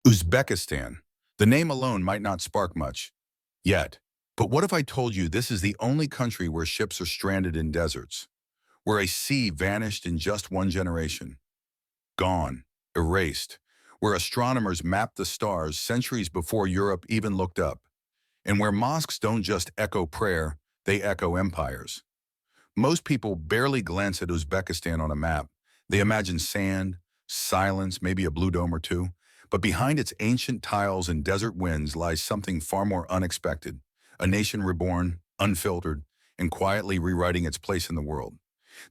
Uzbekistan. The name alone might not spark much, yet. But what if I told you this is the only country where ships are stranded in deserts, where a sea vanished in just one generation, gone, erased, where astronomers mapped the stars centuries before Europe even looked up, and where mosques don't just echo prayer, they echo empires. Most people barely glance at Uzbekistan on a map. They imagine sand, silence, maybe a blue dome or two. But behind its ancient tiles and desert winds lies something far more unexpected. A nation reborn, unfiltered, and quietly rewriting its place in the world.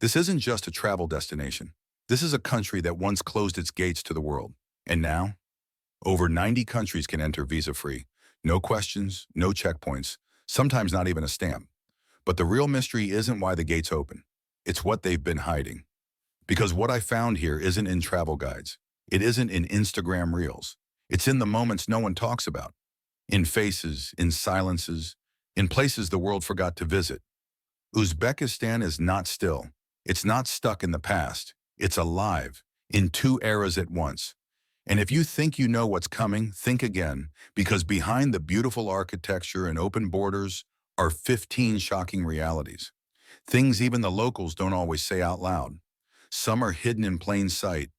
This isn't just a travel destination. This is a country that once closed its gates to the world. And now, over 90 countries can enter visa-free. No questions, no checkpoints, sometimes not even a stamp. But the real mystery isn't why the gates open. It's what they've been hiding. Because what I found here isn't in travel guides. It isn't in Instagram reels. It's in the moments no one talks about. In faces, in silences, in places the world forgot to visit. Uzbekistan is not still. It's not stuck in the past. It's alive, in two eras at once. And if you think you know what's coming, think again, because behind the beautiful architecture and open borders are 15 shocking realities. Things even the locals don't always say out loud. Some are hidden in plain sight,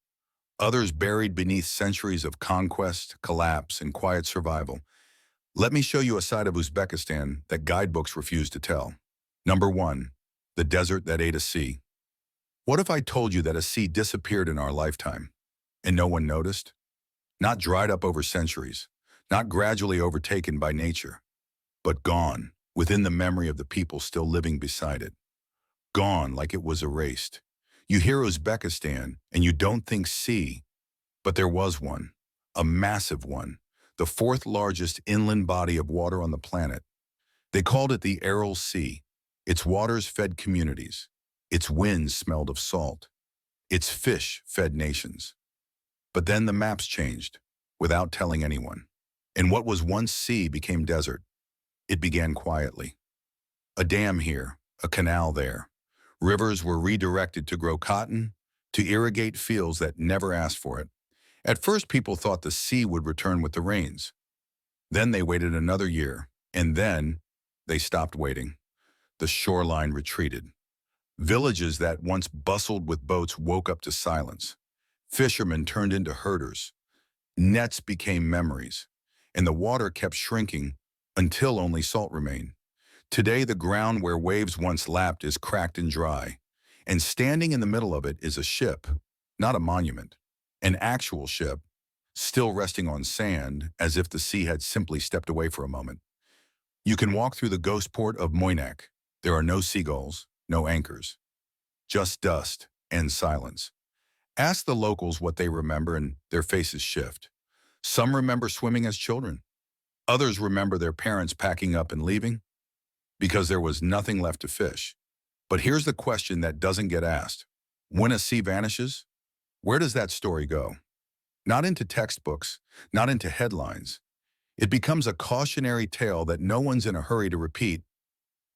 others buried beneath centuries of conquest, collapse, and quiet survival. Let me show you a side of Uzbekistan that guidebooks refuse to tell. Number 1. The desert that ate a sea. What if I told you that a sea disappeared in our lifetime, and no one noticed? Not dried up over centuries, not gradually overtaken by nature, but gone, within the memory of the people still living beside it. Gone like it was erased. You hear Uzbekistan, and you don't think sea, but there was one, a massive one, the fourth largest inland body of water on the planet. They called it the Aral Sea. Its waters fed communities. Its winds smelled of salt. Its fish fed nations. But then the maps changed, without telling anyone. And what was once sea became desert. It began quietly. A dam here, a canal there. Rivers were redirected to grow cotton, to irrigate fields that never asked for it. At first, people thought the sea would return with the rains. Then they waited another year, and then they stopped waiting. The shoreline retreated. Villages that once bustled with boats woke up to silence. Fishermen turned into herders. Nets became memories, and the water kept shrinking until only salt remained. Today, the ground where waves once lapped is cracked and dry, and standing in the middle of it is a ship, not a monument, an actual ship, still resting on sand as if the sea had simply stepped away for a moment. You can walk through the ghost port of Moynak. There are no seagulls, no anchors, just dust and silence. Ask the locals what they remember and their faces shift. Some remember swimming as children. Others remember their parents packing up and leaving because there was nothing left to fish. But here's the question that doesn't get asked. When a sea vanishes, where does that story go? Not into textbooks, not into headlines. It becomes a cautionary tale that no one's in a hurry to repeat,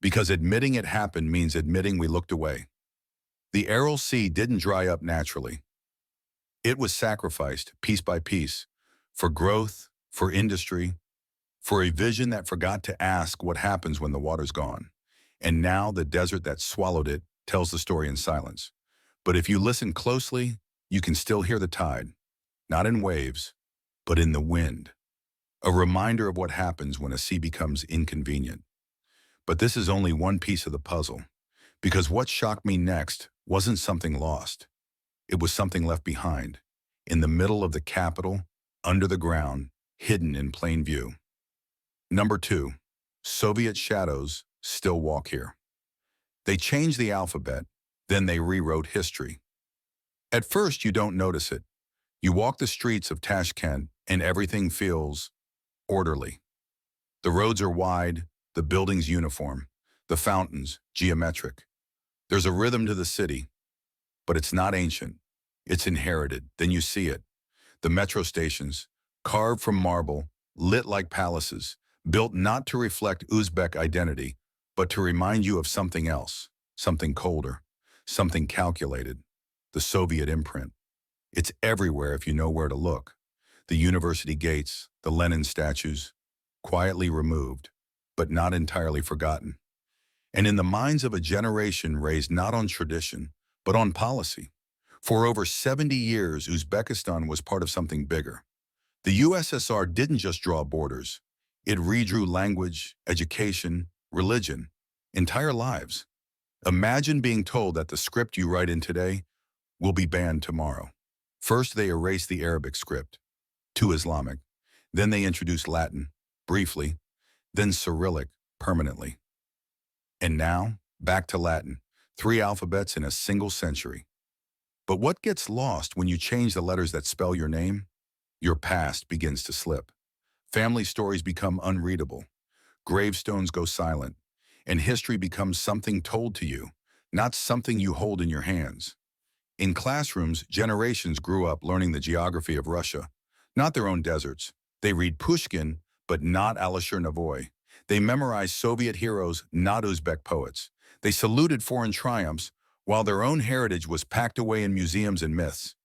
because admitting it happened means admitting we looked away. The Aral Sea didn't dry up naturally. It was sacrificed, piece by piece, for growth, for industry, for a vision that forgot to ask what happens when the water's gone. And now the desert that swallowed it tells the story in silence. But if you listen closely, you can still hear the tide, not in waves, but in the wind. A reminder of what happens when a sea becomes inconvenient. But this is only one piece of the puzzle, because what shocked me next wasn't something lost. It was something left behind, in the middle of the capital, under the ground, hidden in plain view. Number 2, Soviet shadows still walk here. They changed the alphabet, then they rewrote history. At first, you don't notice it. You walk the streets of Tashkent and everything feels orderly. The roads are wide, the buildings uniform, the fountains geometric. There's a rhythm to the city, but it's not ancient. It's inherited. Then you see it. The metro stations, carved from marble, lit like palaces, built not to reflect Uzbek identity, but to remind you of something else, something colder, something calculated, the Soviet imprint. It's everywhere if you know where to look. The university gates, the Lenin statues, quietly removed, but not entirely forgotten. And in the minds of a generation raised not on tradition, but on policy. For over 70 years, Uzbekistan was part of something bigger. The USSR didn't just draw borders. It redrew language, education, religion, entire lives. Imagine being told that the script you write in today will be banned tomorrow. First, they erased the Arabic script to Islamic. Then they introduced Latin, briefly, then Cyrillic, permanently. And now, back to Latin, 3 alphabets in a single century. But what gets lost when you change the letters that spell your name? Your past begins to slip. Family stories become unreadable. Gravestones go silent. And history becomes something told to you, not something you hold in your hands. In classrooms, generations grew up learning the geography of Russia, not their own deserts. They read Pushkin, but not Alisher Navoy. They memorized Soviet heroes, not Uzbek poets. They saluted foreign triumphs, while their own heritage was packed away in museums and myths.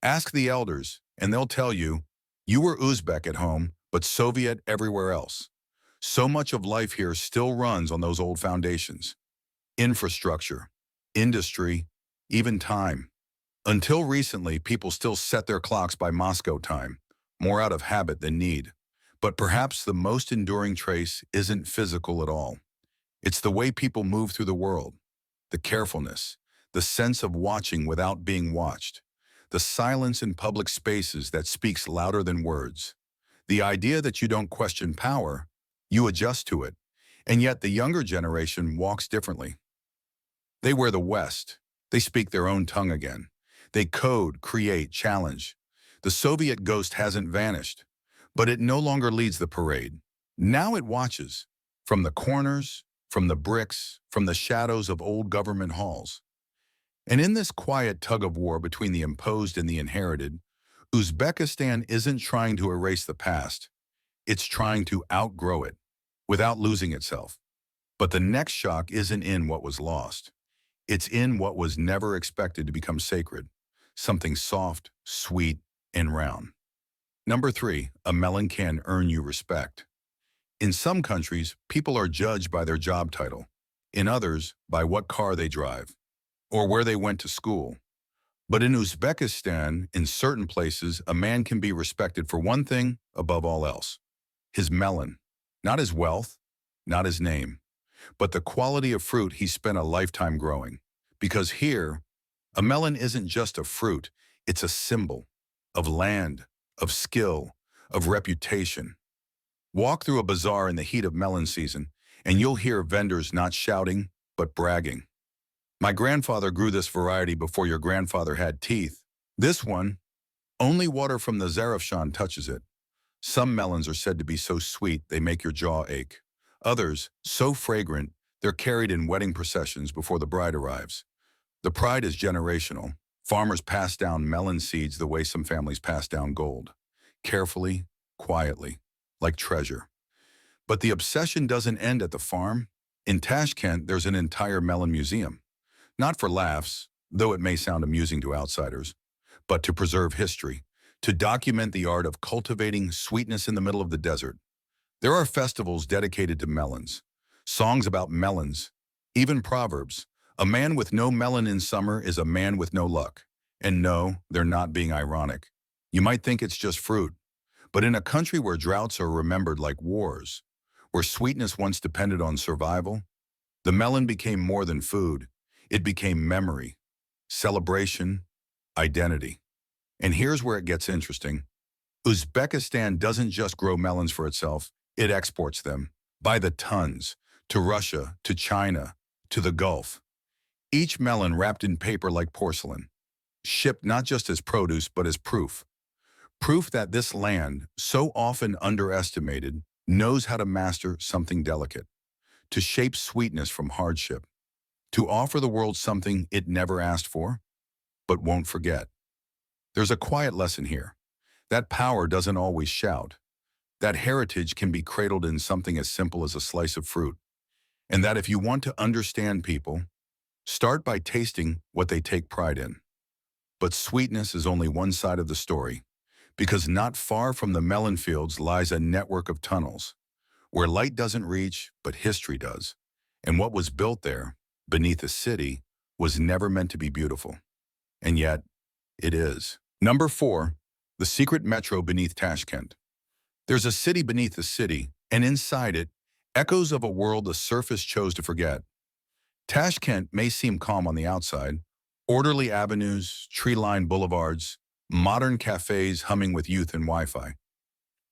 Ask the elders, and they'll tell you, you were Uzbek at home, but Soviet everywhere else. So much of life here still runs on those old foundations. Infrastructure, industry, even time. Until recently, people still set their clocks by Moscow time, more out of habit than need. But perhaps the most enduring trace isn't physical at all. It's the way people move through the world, the carefulness, the sense of watching without being watched, the silence in public spaces that speaks louder than words, the idea that you don't question power, you adjust to it, and yet the younger generation walks differently. They wear the West. They speak their own tongue again. They code, create, challenge. The Soviet ghost hasn't vanished, but it no longer leads the parade. Now it watches, from the corners, from the bricks, from the shadows of old government halls. And in this quiet tug-of-war between the imposed and the inherited, Uzbekistan isn't trying to erase the past. It's trying to outgrow it, without losing itself. But the next shock isn't in what was lost. It's in what was never expected to become sacred, something soft, sweet, and round. Number 3, a melon can earn you respect. In some countries, people are judged by their job title. In others, by what car they drive, or where they went to school. But in Uzbekistan, in certain places, a man can be respected for one thing above all else: his melon. Not his wealth, not his name, but the quality of fruit he spent a lifetime growing. Because here, a melon isn't just a fruit, it's a symbol of land, of skill, of reputation. Walk through a bazaar in the heat of melon season, and you'll hear vendors not shouting, but bragging. My grandfather grew this variety before your grandfather had teeth. This one, only water from the Zarafshan touches it. Some melons are said to be so sweet they make your jaw ache. Others, so fragrant, they're carried in wedding processions before the bride arrives. The pride is generational. Farmers pass down melon seeds the way some families pass down gold. Carefully, quietly, like treasure. But the obsession doesn't end at the farm. In Tashkent, there's an entire melon museum. Not for laughs, though it may sound amusing to outsiders, but to preserve history, to document the art of cultivating sweetness in the middle of the desert. There are festivals dedicated to melons, songs about melons, even proverbs. A man with no melon in summer is a man with no luck. And no, they're not being ironic. You might think it's just fruit. But in a country where droughts are remembered like wars, where sweetness once depended on survival, the melon became more than food. It became memory, celebration, identity. And here's where it gets interesting. Uzbekistan doesn't just grow melons for itself, it exports them by the tons to Russia, to China, to the Gulf. Each melon wrapped in paper like porcelain, shipped not just as produce but as proof. Proof that this land, so often underestimated, knows how to master something delicate, to shape sweetness from hardship, to offer the world something it never asked for, but won't forget. There's a quiet lesson here. That power doesn't always shout. That heritage can be cradled in something as simple as a slice of fruit. And that if you want to understand people, start by tasting what they take pride in. But sweetness is only one side of the story. Because not far from the melon fields lies a network of tunnels, where light doesn't reach, but history does. And what was built there, beneath the city, was never meant to be beautiful. And yet, it is. Number 4, the secret metro beneath Tashkent. There's a city beneath the city, and inside it, echoes of a world the surface chose to forget. Tashkent may seem calm on the outside, orderly avenues, tree-lined boulevards, modern cafes humming with youth and Wi-Fi.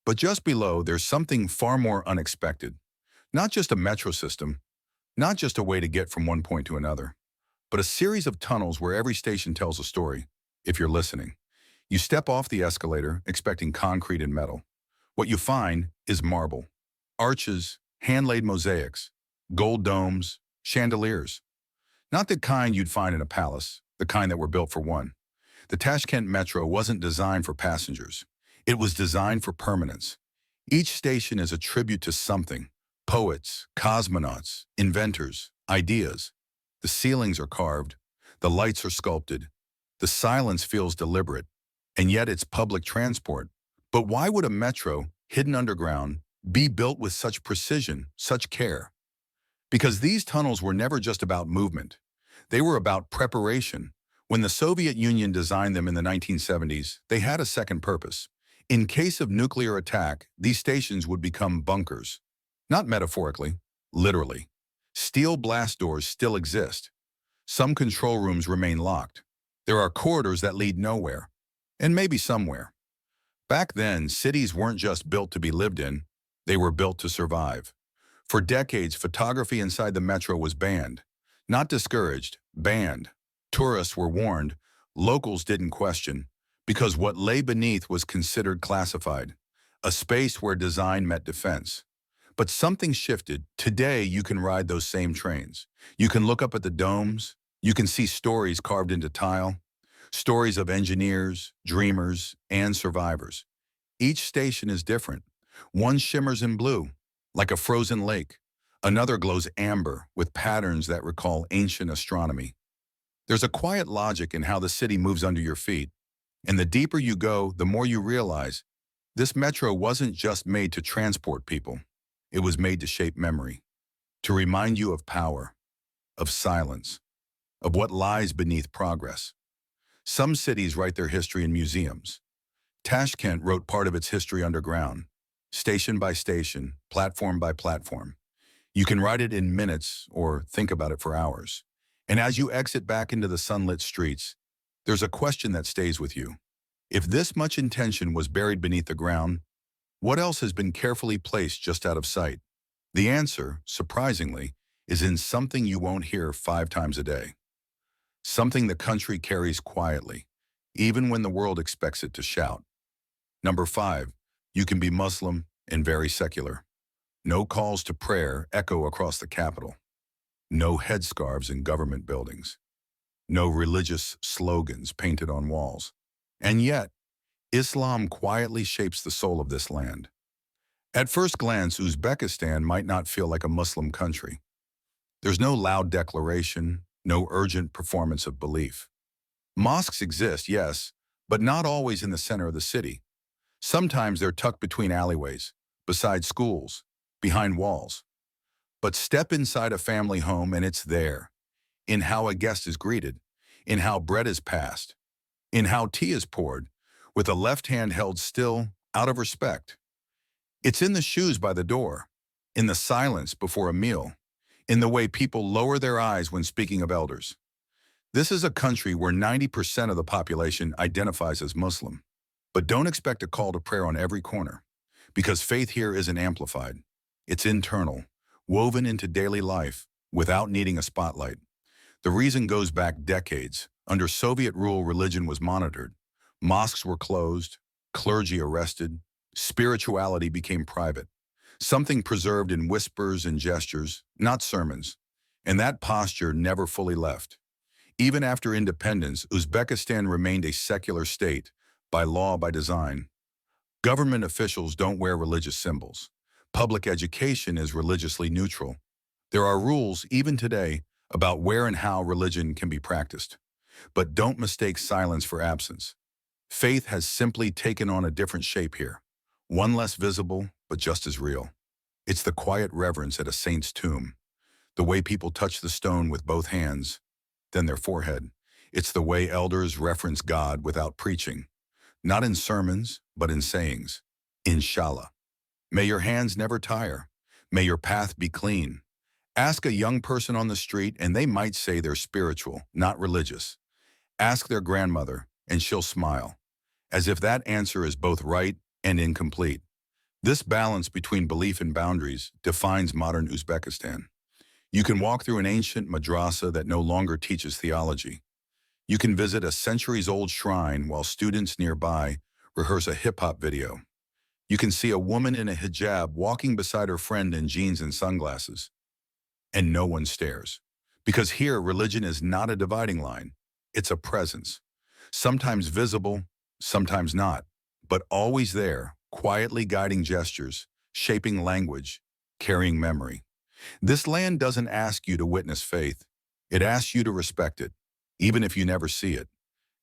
But just below, there's something far more unexpected. Not just a metro system, not just a way to get from one point to another, but a series of tunnels where every station tells a story, if you're listening. You step off the escalator expecting concrete and metal. What you find is marble, arches, hand-laid mosaics, gold domes, chandeliers. Not the kind you'd find in a palace, the kind that were built for one. The Tashkent Metro wasn't designed for passengers. It was designed for permanence. Each station is a tribute to something: poets, cosmonauts, inventors, ideas. The ceilings are carved, the lights are sculpted, the silence feels deliberate, and yet it's public transport. But why would a metro, hidden underground, be built with such precision, such care? Because these tunnels were never just about movement. They were about preparation. When the Soviet Union designed them in the 1970s, they had a second purpose. In case of nuclear attack, these stations would become bunkers. Not metaphorically, literally. Steel blast doors still exist. Some control rooms remain locked. There are corridors that lead nowhere, and maybe somewhere. Back then, cities weren't just built to be lived in, they were built to survive. For decades, photography inside the metro was banned. Not discouraged, banned. Tourists were warned, locals didn't question, because what lay beneath was considered classified, a space where design met defense. But something shifted. Today, you can ride those same trains. You can look up at the domes. You can see stories carved into tile, stories of engineers, dreamers, and survivors. Each station is different. One shimmers in blue, like a frozen lake. Another glows amber, with patterns that recall ancient astronomy. There's a quiet logic in how the city moves under your feet. And the deeper you go, the more you realize this metro wasn't just made to transport people. It was made to shape memory, to remind you of power, of silence, of what lies beneath progress. Some cities write their history in museums. Tashkent wrote part of its history underground, station by station, platform by platform. You can write it in minutes or think about it for hours. And as you exit back into the sunlit streets, there's a question that stays with you. If this much intention was buried beneath the ground, what else has been carefully placed just out of sight? The answer, surprisingly, is in something you won't hear 5 times a day. Something the country carries quietly, even when the world expects it to shout. Number 5, you can be Muslim and very secular. No calls to prayer echo across the capital. No headscarves in government buildings. No religious slogans painted on walls. And yet, Islam quietly shapes the soul of this land. At first glance, Uzbekistan might not feel like a Muslim country. There's no loud declaration, no urgent performance of belief. Mosques exist, yes, but not always in the center of the city. Sometimes they're tucked between alleyways, beside schools, behind walls. But step inside a family home and it's there, in how a guest is greeted, in how bread is passed, in how tea is poured, with a left hand held still, out of respect. It's in the shoes by the door, in the silence before a meal, in the way people lower their eyes when speaking of elders. This is a country where 90% of the population identifies as Muslim. But don't expect a call to prayer on every corner, because faith here isn't amplified. It's internal, woven into daily life, without needing a spotlight. The reason goes back decades. Under Soviet rule, religion was monitored. Mosques were closed, clergy arrested, spirituality became private. Something preserved in whispers and gestures, not sermons. And that posture never fully left. Even after independence, Uzbekistan remained a secular state, by law, by design. Government officials don't wear religious symbols. Public education is religiously neutral. There are rules, even today, about where and how religion can be practiced. But don't mistake silence for absence. Faith has simply taken on a different shape here, one less visible, but just as real. It's the quiet reverence at a saint's tomb, the way people touch the stone with both hands, then their forehead. It's the way elders reference God without preaching, not in sermons, but in sayings. Inshallah. May your hands never tire. May your path be clean. Ask a young person on the street and they might say they're spiritual, not religious. Ask their grandmother and she'll smile, as if that answer is both right and incomplete. This balance between belief and boundaries defines modern Uzbekistan. You can walk through an ancient madrasa that no longer teaches theology. You can visit a centuries-old shrine while students nearby rehearse a hip-hop video. You can see a woman in a hijab walking beside her friend in jeans and sunglasses. And no one stares. Because here, religion is not a dividing line. It's a presence. Sometimes visible, sometimes not, but always there, quietly guiding gestures, shaping language, carrying memory. This land doesn't ask you to witness faith. It asks you to respect it, even if you never see it.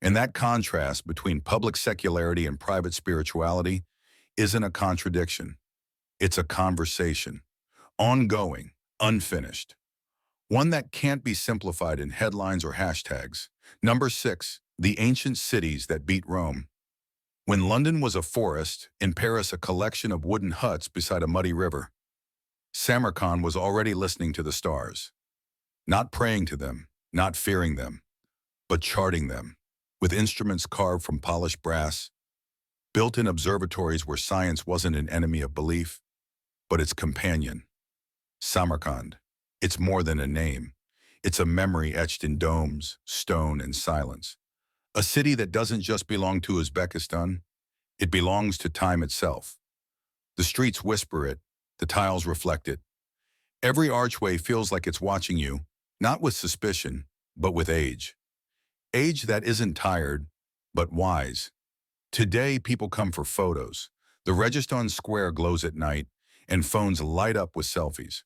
And that contrast between public secularity and private spirituality isn't a contradiction. It's a conversation, ongoing, unfinished. One that can't be simplified in headlines or hashtags. Number 6, the ancient cities that beat Rome. When London was a forest, and Paris a collection of wooden huts beside a muddy river, Samarkand was already listening to the stars. Not praying to them, not fearing them, but charting them, with instruments carved from polished brass, built-in observatories where science wasn't an enemy of belief, but its companion. Samarkand. It's more than a name. It's a memory etched in domes, stone, and silence. A city that doesn't just belong to Uzbekistan, it belongs to time itself. The streets whisper it, the tiles reflect it. Every archway feels like it's watching you, not with suspicion, but with age. Age that isn't tired, but wise. Today, people come for photos. The Registan Square glows at night, and phones light up with selfies.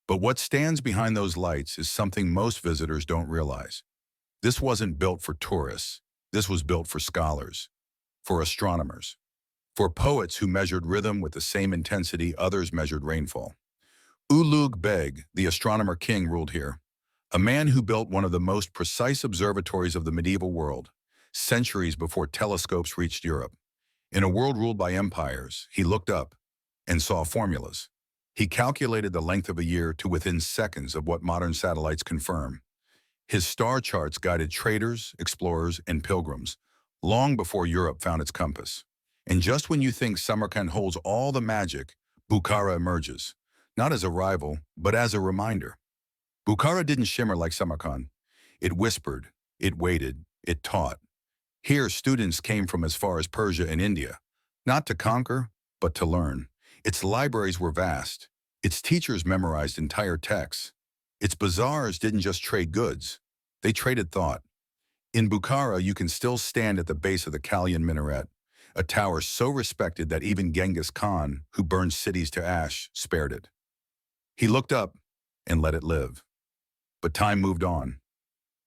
But what stands behind those lights is something most visitors don't realize. This wasn't built for tourists. This was built for scholars, for astronomers, for poets who measured rhythm with the same intensity others measured rainfall. Ulugh Beg, the astronomer king, ruled here, a man who built one of the most precise observatories of the medieval world, centuries before telescopes reached Europe. In a world ruled by empires, he looked up and saw formulas. He calculated the length of a year to within seconds of what modern satellites confirm. His star charts guided traders, explorers, and pilgrims, long before Europe found its compass. And just when you think Samarkand holds all the magic, Bukhara emerges, not as a rival, but as a reminder. Bukhara didn't shimmer like Samarkand. It whispered, it waited, it taught. Here, students came from as far as Persia and India, not to conquer, but to learn. Its libraries were vast. Its teachers memorized entire texts. Its bazaars didn't just trade goods. They traded thought. In Bukhara, you can still stand at the base of the Kalyan minaret, a tower so respected that even Genghis Khan, who burned cities to ash, spared it. He looked up and let it live. But time moved on.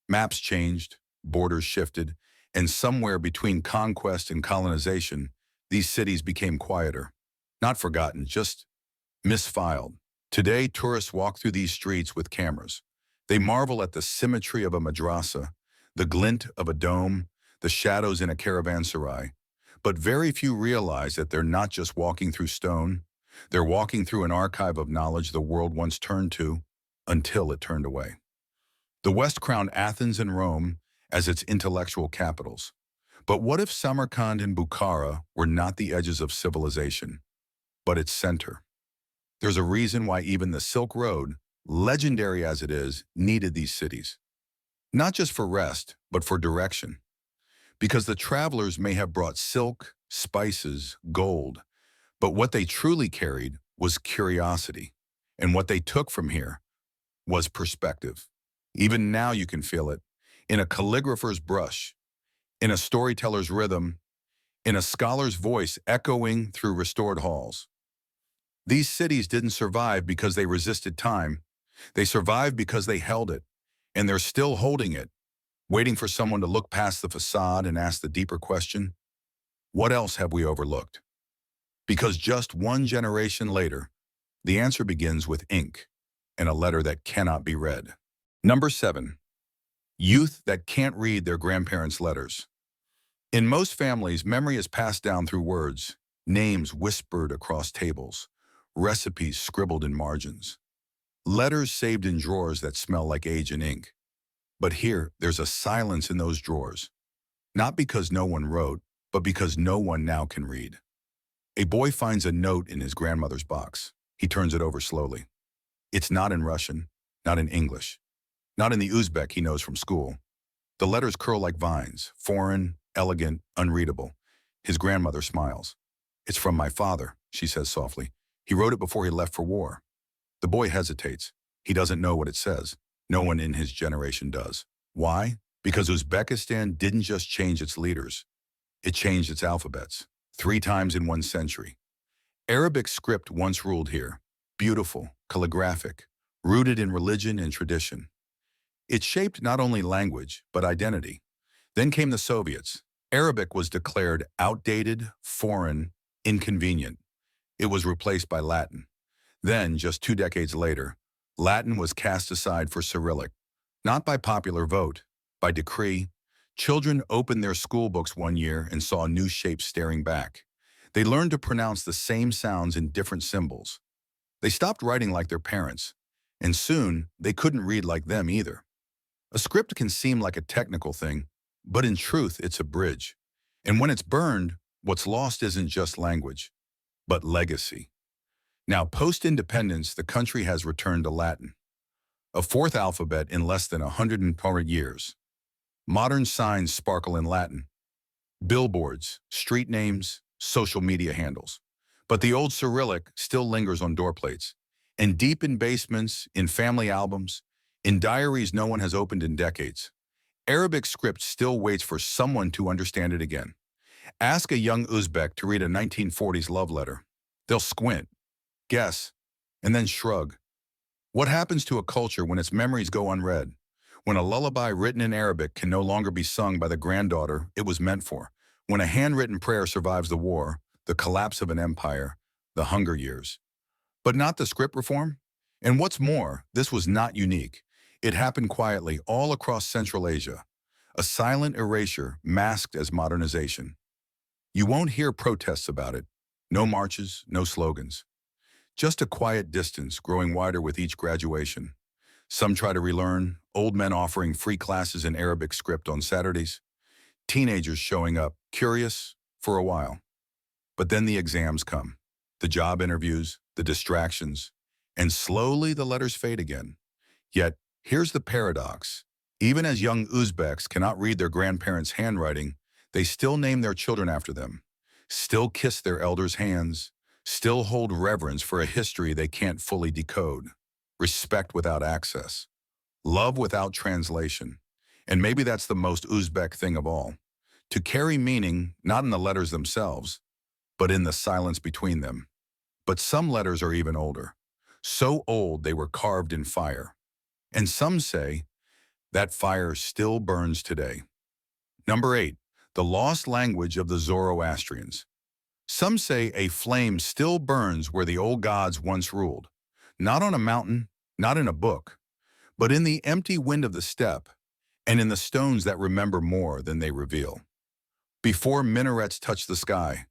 Maps changed, borders shifted, and somewhere between conquest and colonization, these cities became quieter. Not forgotten, just misfiled. Today, tourists walk through these streets with cameras. They marvel at the symmetry of a madrasa, the glint of a dome, the shadows in a caravanserai. But very few realize that they're not just walking through stone. They're walking through an archive of knowledge the world once turned to, until it turned away. The West crowned Athens and Rome as its intellectual capitals. But what if Samarkand and Bukhara were not the edges of civilization, but its center? There's a reason why even the Silk Road, legendary as it is, needed these cities. Not just for rest, but for direction. Because the travelers may have brought silk, spices, gold, but what they truly carried was curiosity. And what they took from here was perspective. Even now you can feel it, in a calligrapher's brush, in a storyteller's rhythm, in a scholar's voice echoing through restored halls. These cities didn't survive because they resisted time. They survived because they held it, and they're still holding it, waiting for someone to look past the facade and ask the deeper question, What else have we overlooked? Because just one generation later, the answer begins with ink and a letter that cannot be read. Number 7. Youth that can't read their grandparents' letters. In most families, memory is passed down through words, names whispered across tables, recipes scribbled in margins, letters saved in drawers that smell like age and ink. But here, there's a silence in those drawers, not because no one wrote, but because no one now can read. A boy finds a note in his grandmother's box. He turns it over slowly. It's not in Russian, not in English, not in the Uzbek he knows from school. The letters curl like vines, foreign, elegant, unreadable. His grandmother smiles. "It's from my father," she says softly. "He wrote it before he left for war." The boy hesitates. He doesn't know what it says. No one in his generation does. Why? Because Uzbekistan didn't just change its leaders. It changed its alphabets 3 times in 1 century. Arabic script once ruled here. Beautiful, calligraphic, rooted in religion and tradition. It shaped not only language, but identity. Then came the Soviets. Arabic was declared outdated, foreign, inconvenient. It was replaced by Latin. Then, just 2 decades later, Latin was cast aside for Cyrillic. Not by popular vote, by decree. Children opened their school books one year and saw new shapes staring back. They learned to pronounce the same sounds in different symbols. They stopped writing like their parents, and soon they couldn't read like them either. A script can seem like a technical thing, but in truth, it's a bridge. And when it's burned, what's lost isn't just language, but legacy. Now, post-independence, the country has returned to Latin, a fourth alphabet in less than 100 years. Modern signs sparkle in Latin. Billboards, street names, social media handles. But the old Cyrillic still lingers on doorplates, and deep in basements, in family albums, in diaries no one has opened in decades. Arabic script still waits for someone to understand it again. Ask a young Uzbek to read a 1940s love letter. They'll squint, guess, and then shrug. What happens to a culture when its memories go unread? When a lullaby written in Arabic can no longer be sung by the granddaughter it was meant for? When a handwritten prayer survives the war, the collapse of an empire, the Hunger Years? But not the script reform? And what's more, this was not unique. It happened quietly all across Central Asia, a silent erasure masked as modernization. You won't hear protests about it. No marches, no slogans. Just a quiet distance growing wider with each graduation. Some try to relearn, old men offering free classes in Arabic script on Saturdays, teenagers showing up, curious, for a while. But then the exams come, the job interviews, the distractions, and slowly the letters fade again. Yet, here's the paradox. Even as young Uzbeks cannot read their grandparents' handwriting, they still name their children after them, still kiss their elders' hands, still hold reverence for a history they can't fully decode, respect without access, love without translation. And maybe that's the most Uzbek thing of all, to carry meaning not in the letters themselves, but in the silence between them. But some letters are even older, so old they were carved in fire. And some say that fire still burns today. Number 8, the lost language of the Zoroastrians. Some say a flame still burns where the old gods once ruled, not on a mountain, not in a book, but in the empty wind of the steppe and in the stones that remember more than they reveal. Before minarets touched the sky,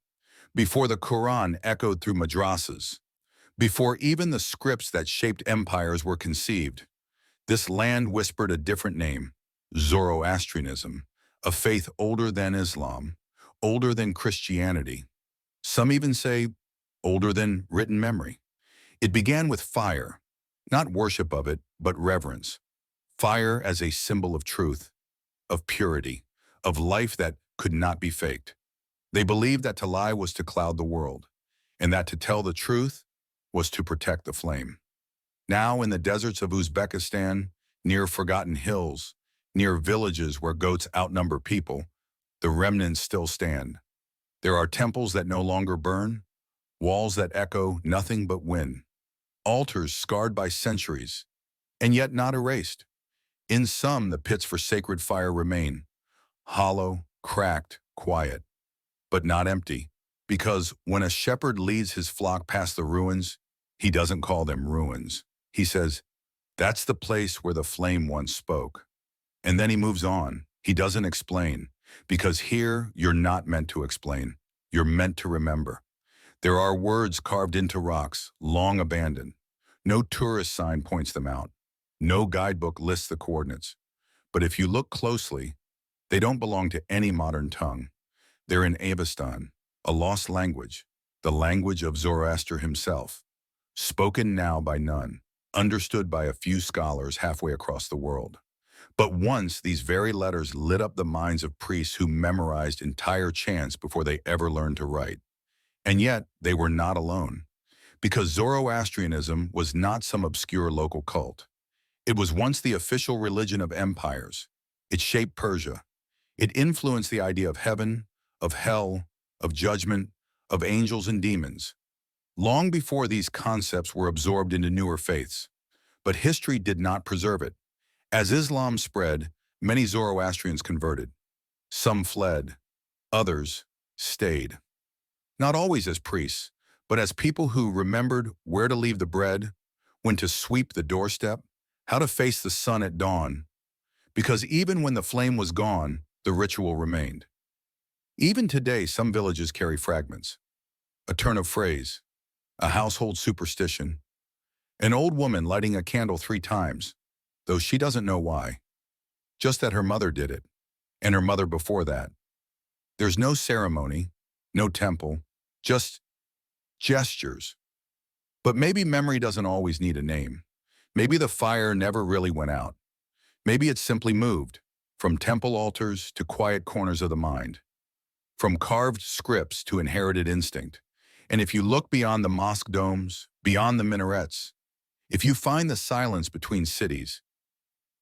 before the Quran echoed through madrasas, before even the scripts that shaped empires were conceived, this land whispered a different name, Zoroastrianism, a faith older than Islam, older than Christianity. Some even say older than written memory. It began with fire, not worship of it, but reverence. Fire as a symbol of truth, of purity, of life that could not be faked. They believed that to lie was to cloud the world, and that to tell the truth was to protect the flame. Now in the deserts of Uzbekistan, near forgotten hills, near villages where goats outnumber people, the remnants still stand. There are temples that no longer burn, walls that echo nothing but wind, altars scarred by centuries, and yet not erased. In some, the pits for sacred fire remain, hollow, cracked, quiet. but not empty. Because when a shepherd leads his flock past the ruins, he doesn't call them ruins. He says, that's the place where the flame once spoke. And then he moves on. He doesn't explain. Because here, you're not meant to explain. You're meant to remember. There are words carved into rocks, long abandoned. No tourist sign points them out. No guidebook lists the coordinates. But if you look closely, they don't belong to any modern tongue. They're in Uzbekistan, a lost language, the language of Zoroaster himself, spoken now by none, understood by a few scholars halfway across the world. But once these very letters lit up the minds of priests who memorized entire chants before they ever learned to write. And yet, they were not alone, because Zoroastrianism was not some obscure local cult. It was once the official religion of empires. It shaped Persia. It influenced the idea of heaven, of hell, of judgment, of angels and demons, long before these concepts were absorbed into newer faiths. But history did not preserve it. As Islam spread, many Zoroastrians converted. Some fled, others stayed. Not always as priests, but as people who remembered where to leave the bread, when to sweep the doorstep, how to face the sun at dawn. Because even when the flame was gone, the ritual remained. Even today, some villages carry fragments. A turn of phrase, a household superstition, an old woman lighting a candle 3 times, though she doesn't know why. Just that her mother did it, and her mother before that. There's no ceremony, no temple, just gestures. But maybe memory doesn't always need a name. Maybe the fire never really went out. Maybe it simply moved, from temple altars to quiet corners of the mind, from carved scripts to inherited instinct. And if you look beyond the mosque domes, beyond the minarets, if you find the silence between cities,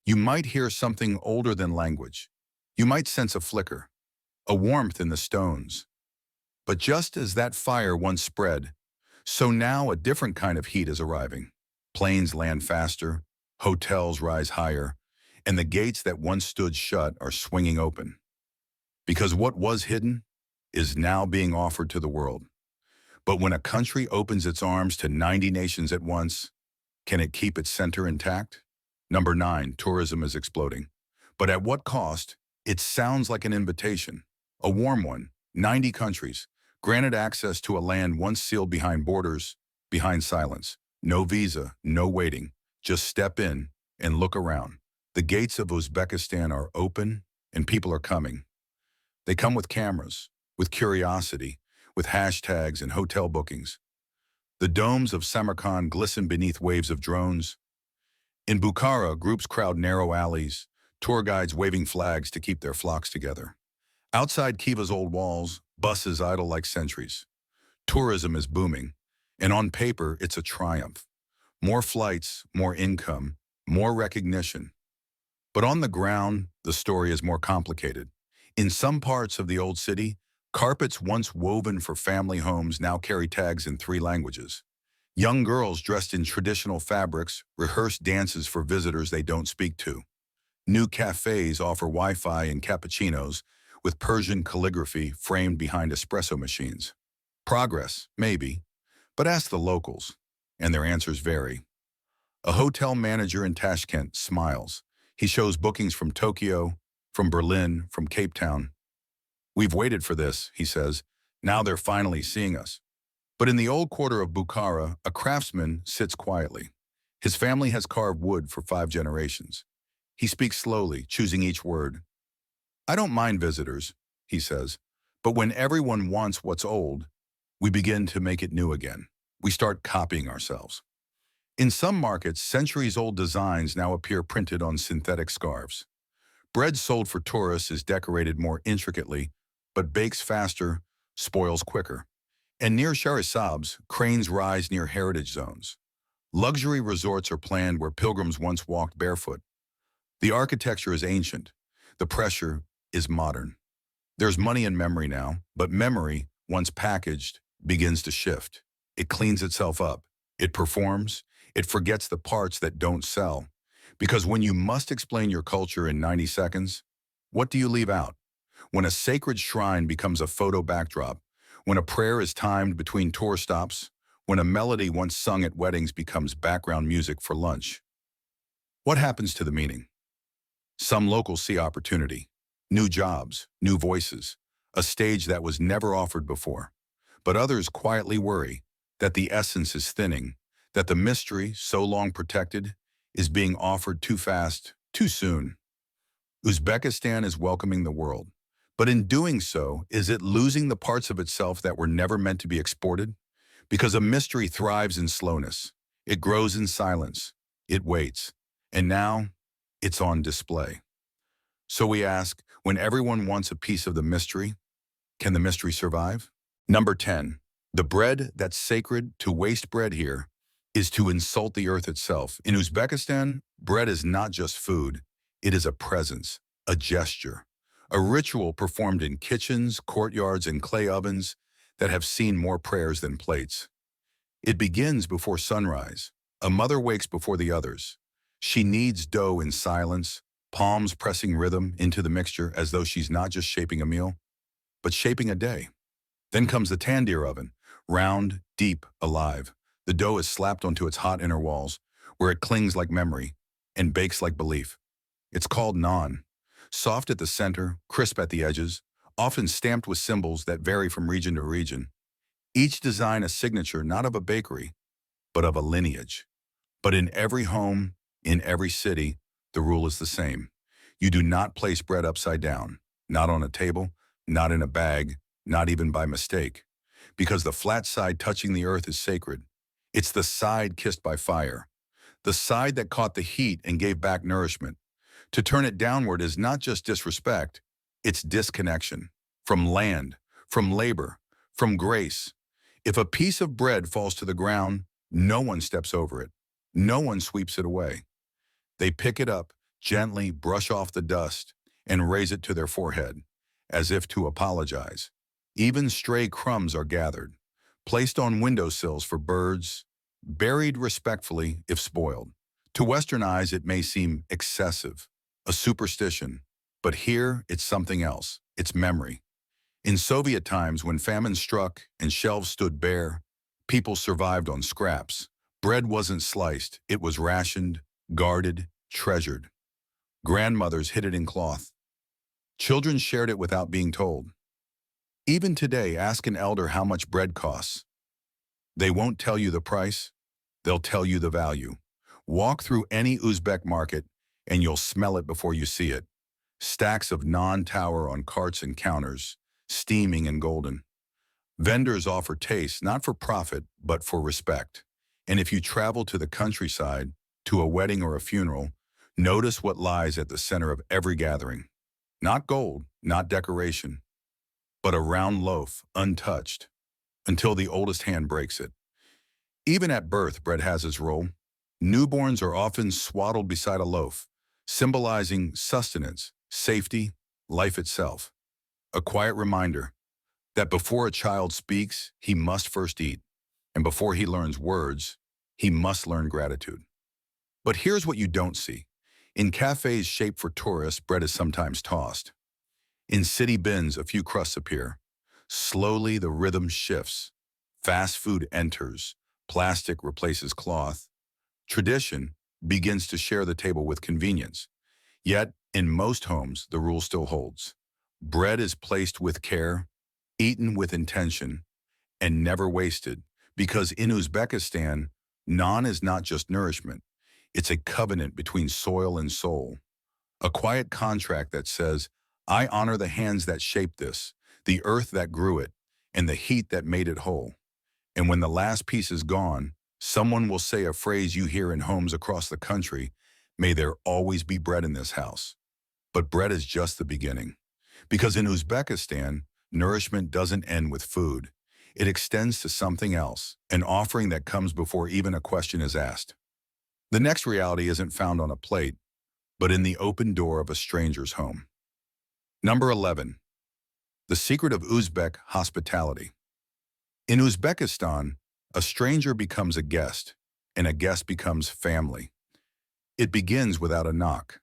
you might hear something older than language. You might sense a flicker, a warmth in the stones. But just as that fire once spread, so now a different kind of heat is arriving. Planes land faster, hotels rise higher, and the gates that once stood shut are swinging open. Because what was hidden is now being offered to the world. But when a country opens its arms to 90 nations at once, can it keep its center intact? Number 9, tourism is exploding. But at what cost? It sounds like an invitation, a warm one. 90 countries, granted access to a land once sealed behind borders, behind silence. No visa, no waiting. Just step in and look around. The gates of Uzbekistan are open and people are coming. They come with cameras, with curiosity, with hashtags and hotel bookings. The domes of Samarkand glisten beneath waves of drones. In Bukhara, groups crowd narrow alleys, tour guides waving flags to keep their flocks together. Outside Khiva's old walls, buses idle like sentries. Tourism is booming, and on paper, it's a triumph. More flights, more income, more recognition. But on the ground, the story is more complicated. In some parts of the old city, carpets once woven for family homes now carry tags in 3 languages. Young girls dressed in traditional fabrics rehearse dances for visitors they don't speak to. New cafes offer Wi-Fi and cappuccinos with Persian calligraphy framed behind espresso machines. Progress, maybe, but ask the locals, and their answers vary. A hotel manager in Tashkent smiles. He shows bookings from Tokyo, from Berlin, from Cape Town. We've waited for this, he says. Now they're finally seeing us. But in the old quarter of Bukhara, a craftsman sits quietly. His family has carved wood for 5 generations. He speaks slowly, choosing each word. I don't mind visitors, he says, but when everyone wants what's old, we begin to make it new again. We start copying ourselves. In some markets, centuries-old designs now appear printed on synthetic scarves. Bread sold for tourists is decorated more intricately, but bakes faster, spoils quicker. And near Sharisabs, cranes rise near heritage zones. Luxury resorts are planned where pilgrims once walked barefoot. The architecture is ancient. The pressure is modern. There's money in memory now, but memory, once packaged, begins to shift. It cleans itself up. It performs. It forgets the parts that don't sell. Because when you must explain your culture in 90 seconds, what do you leave out? when a sacred shrine becomes a photo backdrop, when a prayer is timed between tour stops, when a melody once sung at weddings becomes background music for lunch. What happens to the meaning? Some locals see opportunity, new jobs, new voices, a stage that was never offered before. But others quietly worry that the essence is thinning, that the mystery, so long protected, is being offered too fast, too soon. Uzbekistan is welcoming the world. But in doing so, is it losing the parts of itself that were never meant to be exported? Because a mystery thrives in slowness. It grows in silence. It waits. And now, it's on display. So we ask, when everyone wants a piece of the mystery, can the mystery survive? Number 10. The bread that's sacred. To waste bread here is to insult the earth itself. In Uzbekistan, bread is not just food. It is a presence, a gesture, a ritual performed in kitchens, courtyards, and clay ovens that have seen more prayers than plates. It begins before sunrise. A mother wakes before the others. She kneads dough in silence, palms pressing rhythm into the mixture as though she's not just shaping a meal, but shaping a day. Then comes the tandir oven, round, deep, alive. The dough is slapped onto its hot inner walls, where it clings like memory and bakes like belief. It's called naan, soft at the center, crisp at the edges, often stamped with symbols that vary from region to region. Each design a signature not of a bakery, but of a lineage. But in every home, in every city, the rule is the same. You do not place bread upside down, not on a table, not in a bag, not even by mistake. Because the flat side touching the earth is sacred. It's the side kissed by fire, the side that caught the heat and gave back nourishment. To turn it downward is not just disrespect, it's disconnection. From land, from labor, from grace. If a piece of bread falls to the ground, no one steps over it. No one sweeps it away. They pick it up, gently brush off the dust, and raise it to their forehead, as if to apologize. Even stray crumbs are gathered, placed on windowsills for birds, buried respectfully if spoiled. To Western eyes, it may seem excessive, a superstition, but here it's something else. It's memory. In Soviet times, when famine struck and shelves stood bare, people survived on scraps. Bread wasn't sliced, it was rationed, guarded, treasured. Grandmothers hid it in cloth. Children shared it without being told. Even today, ask an elder how much bread costs. They won't tell you the price, they'll tell you the value. Walk through any Uzbek market and you'll smell it before you see it. Stacks of naan tower on carts and counters, steaming and golden. Vendors offer taste not for profit, but for respect. And if you travel to the countryside, to a wedding or a funeral, notice what lies at the center of every gathering. Not gold, not decoration, but a round loaf, untouched, until the oldest hand breaks it. Even at birth, bread has its role. Newborns are often swaddled beside a loaf, symbolizing sustenance, safety, life itself. A quiet reminder that before a child speaks, he must first eat, and before he learns words, he must learn gratitude. But here's what you don't see. In cafes shaped for tourists, bread is sometimes tossed. In city bins, a few crusts appear. Slowly, the rhythm shifts. Fast food enters. Plastic replaces cloth. Tradition begins to share the table with convenience. Yet, in most homes, the rule still holds. Bread is placed with care, eaten with intention, and never wasted, because in Uzbekistan, naan is not just nourishment. It's a covenant between soil and soul. A quiet contract that says, I honor the hands that shaped this, the earth that grew it, and the heat that made it whole. And when the last piece is gone, someone will say a phrase you hear in homes across the country, may there always be bread in this house. But bread is just the beginning. Because in Uzbekistan, nourishment doesn't end with food. It extends to something else, an offering that comes before even a question is asked. The next reality isn't found on a plate, but in the open door of a stranger's home. Number 11. The secret of Uzbek hospitality. In Uzbekistan, a stranger becomes a guest, and a guest becomes family. It begins without a knock,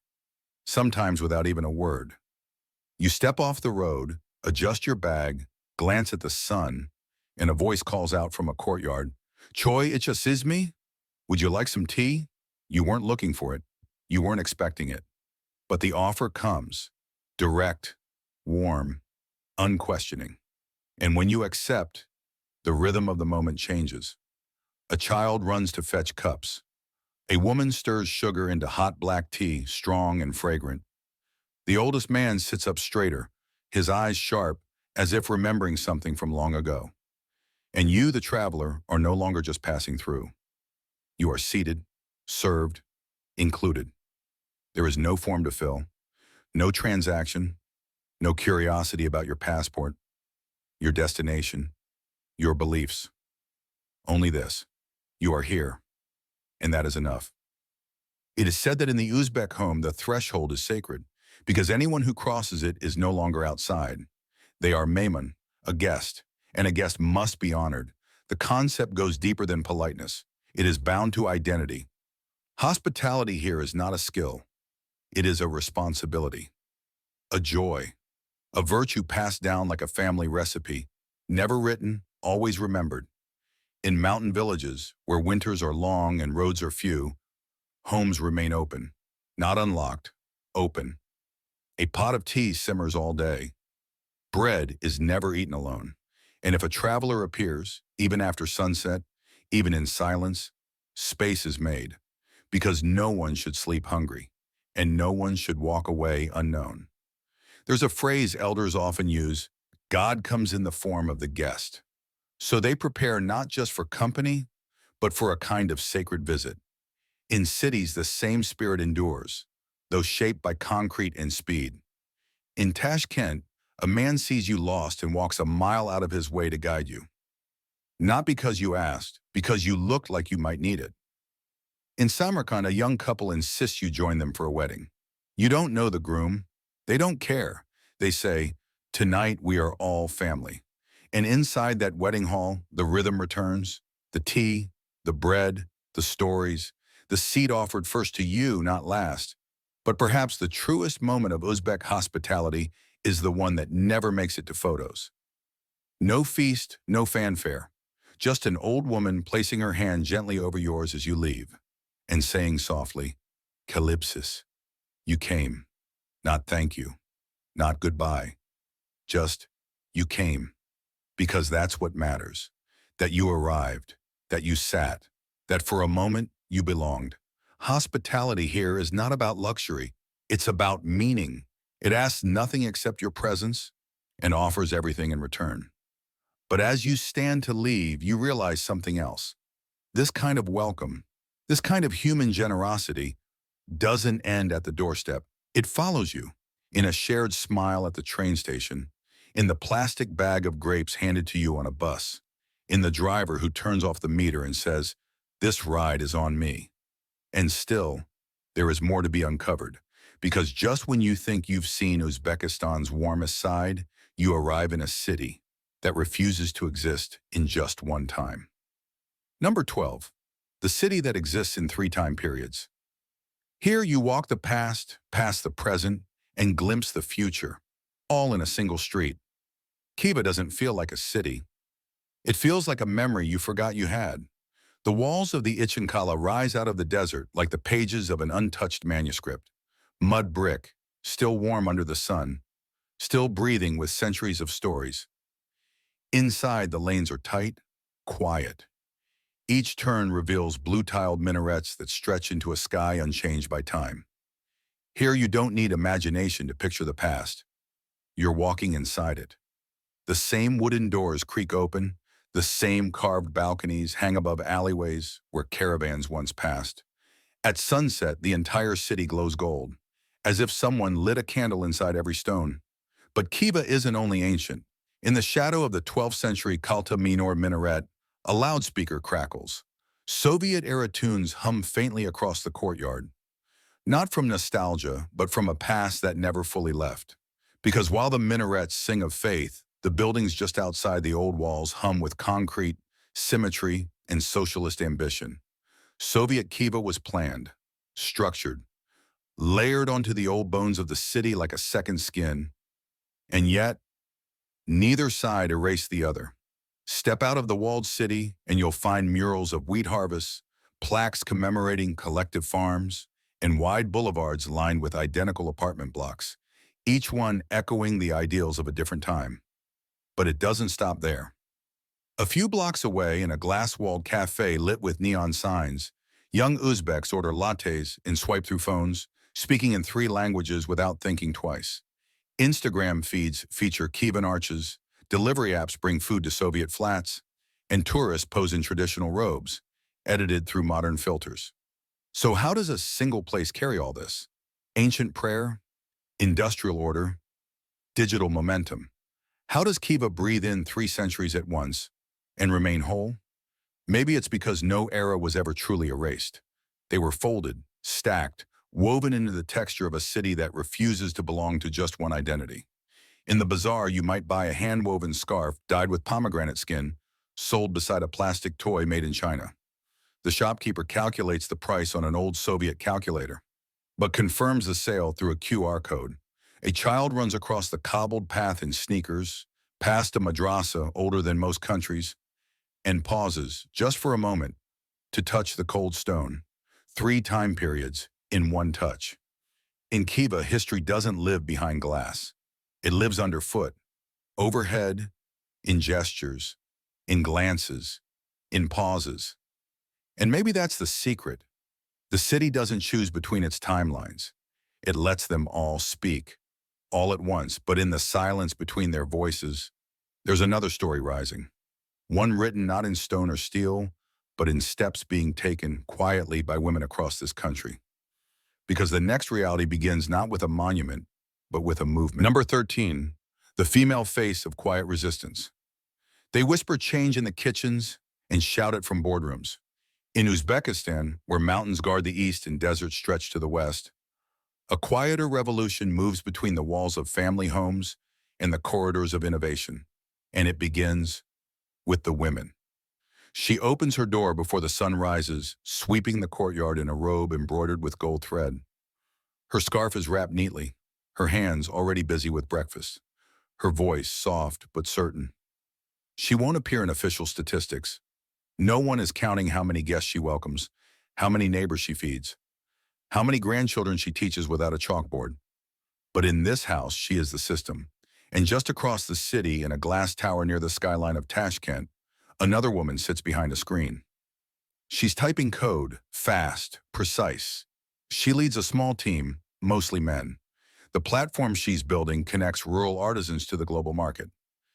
sometimes without even a word. You step off the road, adjust your bag, glance at the sun, and a voice calls out from a courtyard, "Choi ichasizmi? Would you like some tea?" You weren't looking for it. You weren't expecting it. But the offer comes, direct, warm, unquestioning. And when you accept, the rhythm of the moment changes. A child runs to fetch cups. A woman stirs sugar into hot black tea, strong and fragrant. The oldest man sits up straighter, his eyes sharp, as if remembering something from long ago. And you, the traveler, are no longer just passing through. You are seated, served, included. There is no form to fill, no transaction, no curiosity about your passport, your destination, your beliefs. Only this: you are here, and that is enough. It is said that in the Uzbek home, the threshold is sacred, because anyone who crosses it is no longer outside. They are mehman, a guest, and a guest must be honored. The concept goes deeper than politeness. It is bound to identity. Hospitality here is not a skill. It is a responsibility, a joy, a virtue passed down like a family recipe, never written, always remembered. In mountain villages, where winters are long and roads are few, homes remain open, not unlocked, open. A pot of tea simmers all day. Bread is never eaten alone. And if a traveler appears, even after sunset, even in silence, space is made, because no one should sleep hungry, and no one should walk away unknown. There's a phrase elders often use: God comes in the form of the guest. So they prepare not just for company, but for a kind of sacred visit. In cities, the same spirit endures, though shaped by concrete and speed. In Tashkent, a man sees you lost and walks a mile out of his way to guide you. Not because you asked, because you looked like you might need it. In Samarkand, a young couple insists you join them for a wedding. You don't know the groom. They don't care. They say, "Tonight we are all family." And inside that wedding hall, the rhythm returns, the tea, the bread, the stories, the seat offered first to you, not last. But perhaps the truest moment of Uzbek hospitality is the one that never makes it to photos. No feast, no fanfare. Just an old woman placing her hand gently over yours as you leave, and saying softly, "Calypsis, you came. Not thank you, not goodbye. Just, you came. Because that's what matters. That you arrived, that you sat, that for a moment you belonged." Hospitality here is not about luxury. It's about meaning. It asks nothing except your presence and offers everything in return. But as you stand to leave, you realize something else. This kind of welcome, this kind of human generosity, doesn't end at the doorstep. It follows you in a shared smile at the train station, in the plastic bag of grapes handed to you on a bus, in the driver who turns off the meter and says, "This ride is on me." And still, there is more to be uncovered, because just when you think you've seen Uzbekistan's warmest side, you arrive in a city that refuses to exist in just one time. Number 12, the city that exists in three time periods. Here you walk the past, past the present, and glimpse the future, all in a single street. Khiva doesn't feel like a city. It feels like a memory you forgot you had. The walls of the Ichinkala rise out of the desert like the pages of an untouched manuscript. Mud brick, still warm under the sun, still breathing with centuries of stories. Inside, the lanes are tight, quiet. Each turn reveals blue-tiled minarets that stretch into a sky unchanged by time. Here you don't need imagination to picture the past. You're walking inside it. The same wooden doors creak open, the same carved balconies hang above alleyways where caravans once passed. At sunset, the entire city glows gold, as if someone lit a candle inside every stone. But Khiva isn't only ancient. In the shadow of the 12th century Kalta Minor minaret, a loudspeaker crackles. Soviet-era tunes hum faintly across the courtyard. Not from nostalgia, but from a past that never fully left. Because while the minarets sing of faith, the buildings just outside the old walls hum with concrete, symmetry, and socialist ambition. Soviet Khiva was planned, structured, layered onto the old bones of the city like a second skin. And yet, neither side erased the other. Step out of the walled city and you'll find murals of wheat harvests, plaques commemorating collective farms, and wide boulevards lined with identical apartment blocks, each one echoing the ideals of a different time. But it doesn't stop there. A few blocks away in a glass-walled cafe lit with neon signs, young Uzbeks order lattes and swipe through phones, speaking in 3 languages without thinking twice. Instagram feeds feature Khiva arches, delivery apps bring food to Soviet flats, and tourists pose in traditional robes, edited through modern filters. So how does a single place carry all this? Ancient prayer, industrial order, digital momentum. How does Khiva breathe in 3 centuries at once and remain whole? Maybe it's because no era was ever truly erased. They were folded, stacked, woven into the texture of a city that refuses to belong to just one identity. In the bazaar, you might buy a hand-woven scarf dyed with pomegranate skin, sold beside a plastic toy made in China. The shopkeeper calculates the price on an old Soviet calculator, but confirms the sale through a QR code. A child runs across the cobbled path in sneakers, past a madrasa older than most countries, and pauses, just for a moment, to touch the cold stone. 3 time periods in one touch. In Khiva, history doesn't live behind glass. It lives underfoot, overhead, in gestures, in glances, in pauses. And maybe that's the secret. The city doesn't choose between its timelines. It lets them all speak, all at once, but in the silence between their voices, there's another story rising. One written not in stone or steel, but in steps being taken quietly by women across this country. Because the next reality begins not with a monument, but with a movement. Number 13, the female face of quiet resistance. They whisper change in the kitchens and shout it from boardrooms. In Uzbekistan, where mountains guard the east and deserts stretch to the west, a quieter revolution moves between the walls of family homes and the corridors of innovation. And it begins with the women. She opens her door before the sun rises, sweeping the courtyard in a robe embroidered with gold thread. Her scarf is wrapped neatly, her hands already busy with breakfast, her voice soft but certain. She won't appear in official statistics. No one is counting how many guests she welcomes, how many neighbors she feeds, how many grandchildren she teaches without a chalkboard. But in this house, she is the system. And just across the city, in a glass tower near the skyline of Tashkent, another woman sits behind a screen. She's typing code, fast, precise. She leads a small team, mostly men. The platform she's building connects rural artisans to the global market.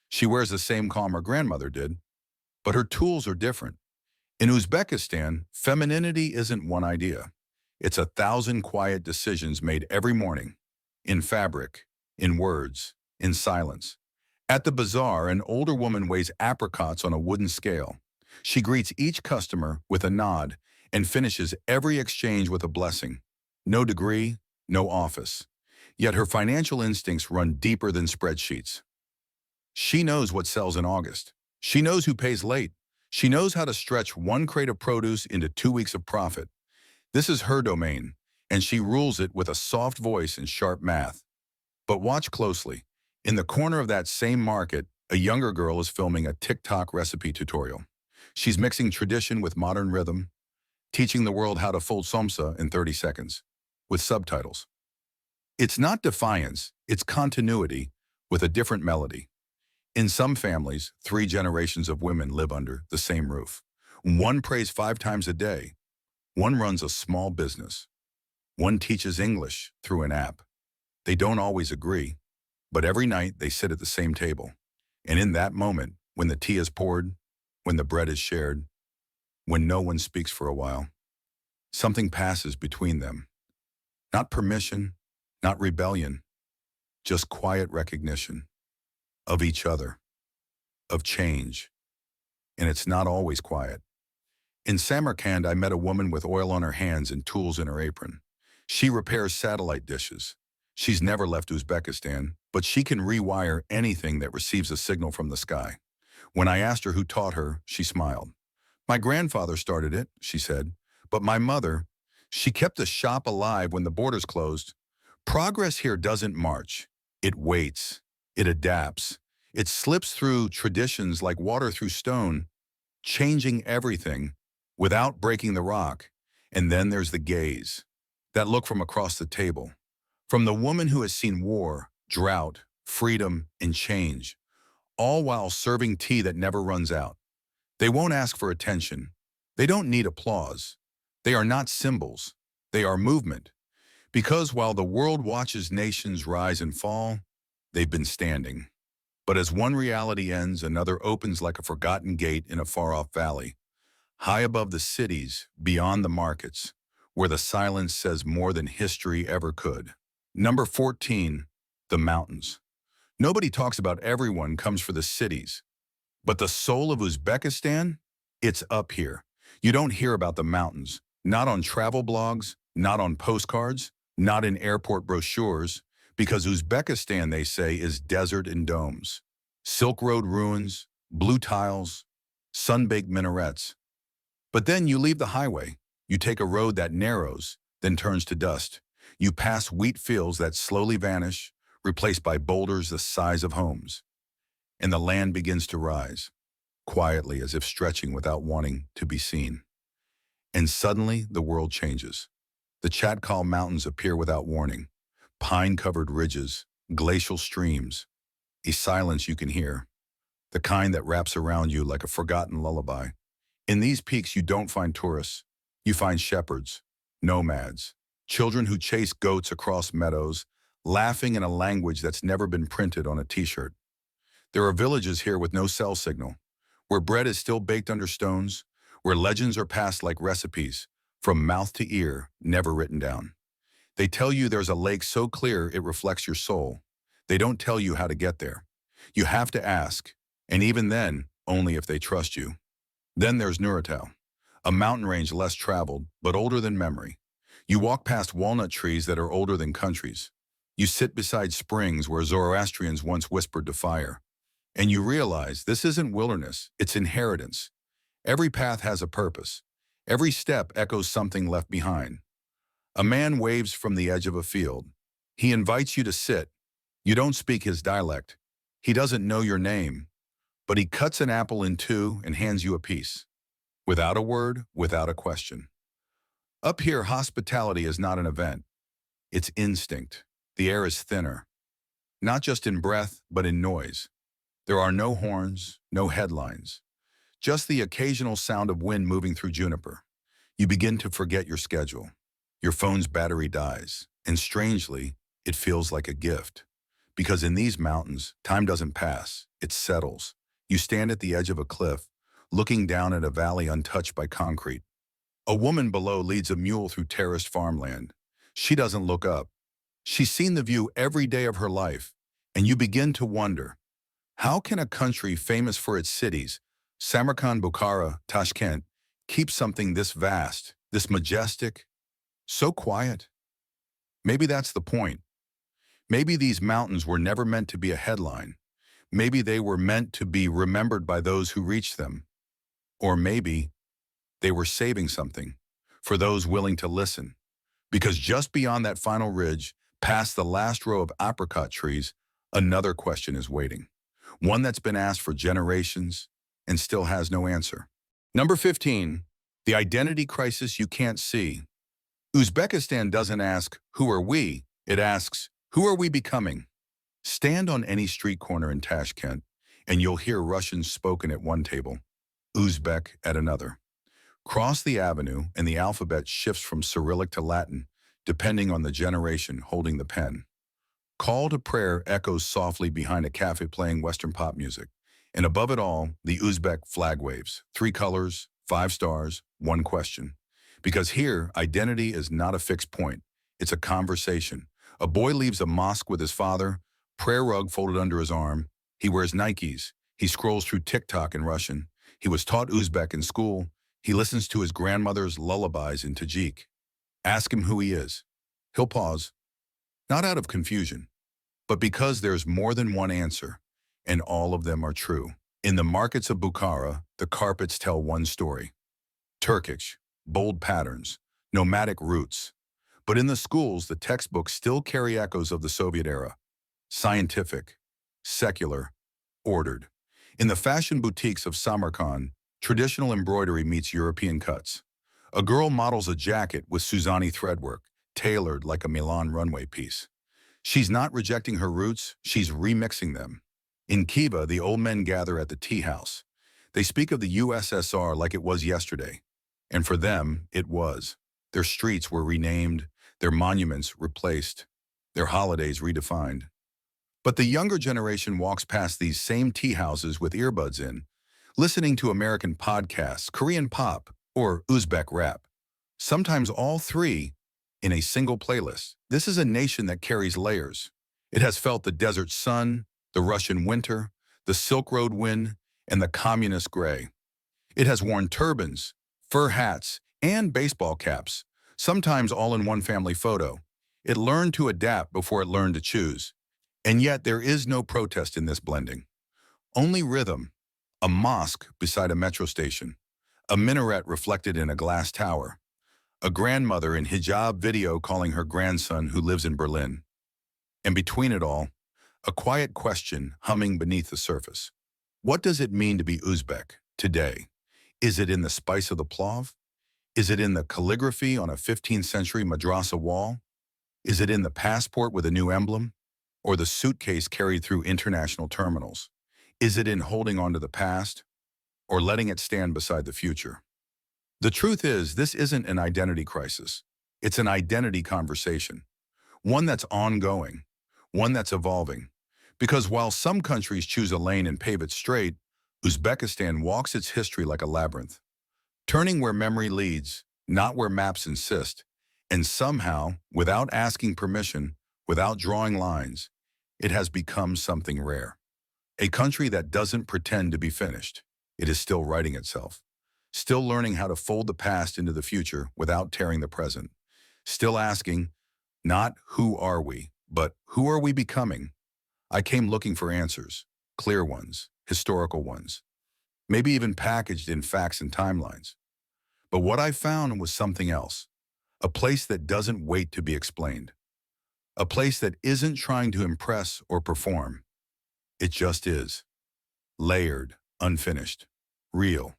She wears the same calm her grandmother did, but her tools are different. In Uzbekistan, femininity isn't one idea. It's 1,000 quiet decisions made every morning, in fabric, in words, in silence. At the bazaar, an older woman weighs apricots on a wooden scale. She greets each customer with a nod and finishes every exchange with a blessing. No degree, no office. Yet her financial instincts run deeper than spreadsheets. She knows what sells in August. She knows who pays late. She knows how to stretch one crate of produce into 2 weeks of profit. This is her domain, and she rules it with a soft voice and sharp math. But watch closely. In the corner of that same market, a younger girl is filming a TikTok recipe tutorial. She's mixing tradition with modern rhythm, teaching the world how to fold somsa in 30 seconds, with subtitles. It's not defiance, it's continuity with a different melody. In some families, 3 generations of women live under the same roof. One prays 5 times a day. One runs a small business. One teaches English through an app. They don't always agree, but every night they sit at the same table. And in that moment, when the tea is poured, when the bread is shared, when no one speaks for a while, something passes between them. Not permission, not rebellion, just quiet recognition of each other, of change. And it's not always quiet. In Samarkand, I met a woman with oil on her hands and tools in her apron. She repairs satellite dishes. She's never left Uzbekistan, but she can rewire anything that receives a signal from the sky. When I asked her who taught her, she smiled. My grandfather started it, she said, but my mother, she kept the shop alive when the borders closed. Progress here doesn't march. It waits. It adapts. It slips through traditions like water through stone, changing everything without breaking the rock. And then there's the gaze, that look from across the table, from the woman who has seen war, drought, freedom, and change, all while serving tea that never runs out. They won't ask for attention. They don't need applause. They are not symbols. They are movement. Because while the world watches nations rise and fall, they've been standing. But as one reality ends, another opens like a forgotten gate in a far-off valley, high above the cities, beyond the markets, where the silence says more than history ever could. Number 14, the mountains. Nobody talks about everyone comes for the cities, but the soul of Uzbekistan, it's up here. You don't hear about the mountains, not on travel blogs, not on postcards, not in airport brochures, because Uzbekistan, they say, is desert and domes. Silk Road ruins, blue tiles, sun-baked minarets. But then you leave the highway. You take a road that narrows, then turns to dust. You pass wheat fields that slowly vanish, replaced by boulders the size of homes. And the land begins to rise, quietly as if stretching without wanting to be seen. And suddenly the world changes. The Chatkal Mountains appear without warning. Pine-covered ridges, glacial streams, a silence you can hear, the kind that wraps around you like a forgotten lullaby. In these peaks you don't find tourists. You find shepherds, nomads, children who chase goats across meadows, laughing in a language that's never been printed on a t-shirt. There are villages here with no cell signal, where bread is still baked under stones, where legends are passed like recipes, from mouth to ear, never written down. They tell you there's a lake so clear it reflects your soul. They don't tell you how to get there. You have to ask, and even then, only if they trust you. Then there's Nuratau, a mountain range less traveled, but older than memory. You walk past walnut trees that are older than countries. You sit beside springs where Zoroastrians once whispered to fire. And you realize this isn't wilderness, it's inheritance. Every path has a purpose. Every step echoes something left behind. A man waves from the edge of a field. He invites you to sit. You don't speak his dialect. He doesn't know your name. But he cuts an apple in two and hands you a piece. Without a word, without a question. Up here, hospitality is not an event. It's instinct. The air is thinner. Not just in breath, but in noise. There are no horns, no headlines. Just the occasional sound of wind moving through juniper. You begin to forget your schedule. Your phone's battery dies. And strangely, it feels like a gift. Because in these mountains, time doesn't pass, it settles. You stand at the edge of a cliff, looking down at a valley untouched by concrete. A woman below leads a mule through terraced farmland. She doesn't look up. She's seen the view every day of her life. And you begin to wonder, how can a country famous for its cities, Samarkand, Bukhara, Tashkent, keep something this vast, this majestic, so quiet? Maybe that's the point. Maybe these mountains were never meant to be a headline. Maybe they were meant to be remembered by those who reached them. Or maybe they were saving something for those willing to listen. Because just beyond that final ridge, past the last row of apricot trees, another question is waiting. One that's been asked for generations and still has no answer. Number 15, the identity crisis you can't see. Uzbekistan doesn't ask, who are we? It asks, who are we becoming? Stand on any street corner in Tashkent, and you'll hear Russian spoken at one table, Uzbek at another. Cross the avenue, and the alphabet shifts from Cyrillic to Latin, depending on the generation holding the pen. Call to prayer echoes softly behind a cafe playing Western pop music. And above it all, the Uzbek flag waves. 3 colors, 5 stars, 1 question. Because here, identity is not a fixed point. It's a conversation. A boy leaves a mosque with his father, prayer rug folded under his arm. He wears Nikes. He scrolls through TikTok in Russian. He was taught Uzbek in school. He listens to his grandmother's lullabies in Tajik. Ask him who he is. He'll pause, not out of confusion, but because there's more than one answer, and all of them are true. In the markets of Bukhara, the carpets tell one story. Turkish, bold patterns, nomadic roots. But in the schools, the textbooks still carry echoes of the Soviet era. Scientific, secular, ordered. In the fashion boutiques of Samarkand, traditional embroidery meets European cuts. A girl models a jacket with Suzani threadwork, tailored like a Milan runway piece. She's not rejecting her roots, she's remixing them. In Khiva, the old men gather at the tea house. They speak of the USSR like it was yesterday. And for them, it was. Their streets were renamed, their monuments replaced, their holidays redefined. But the younger generation walks past these same tea houses with earbuds in, listening to American podcasts, Korean pop, or Uzbek rap. Sometimes all three in a single playlist. This is a nation that carries layers. It has felt the desert sun, the Russian winter, the Silk Road wind, and the communist gray. It has worn turbans, fur hats, and baseball caps, sometimes all in one family photo. It learned to adapt before it learned to choose. And yet there is no protest in this blending. Only rhythm, a mosque beside a metro station, a minaret reflected in a glass tower, a grandmother in hijab video calling her grandson who lives in Berlin. And between it all, a quiet question humming beneath the surface. What does it mean to be Uzbek today? Is it in the spice of the plov? Is it in the calligraphy on a 15th century madrasa wall? Is it in the passport with a new emblem? Or the suitcase carried through international terminals? Is it in holding on to the past? Or letting it stand beside the future? The truth is, this isn't an identity crisis. It's an identity conversation. One that's ongoing, one that's evolving. Because while some countries choose a lane and pave it straight, Uzbekistan walks its history like a labyrinth, turning where memory leads, not where maps insist. And somehow, without asking permission, without drawing lines, it has become something rare. A country that doesn't pretend to be finished. It is still writing itself. Still learning how to fold the past into the future without tearing the present. Still asking, not who are we, but who are we becoming? I came looking for answers, clear ones, historical ones, maybe even packaged in facts and timelines. But what I found was something else, a place that doesn't wait to be explained, a place that isn't trying to impress or perform. It just is, layered, unfinished, real,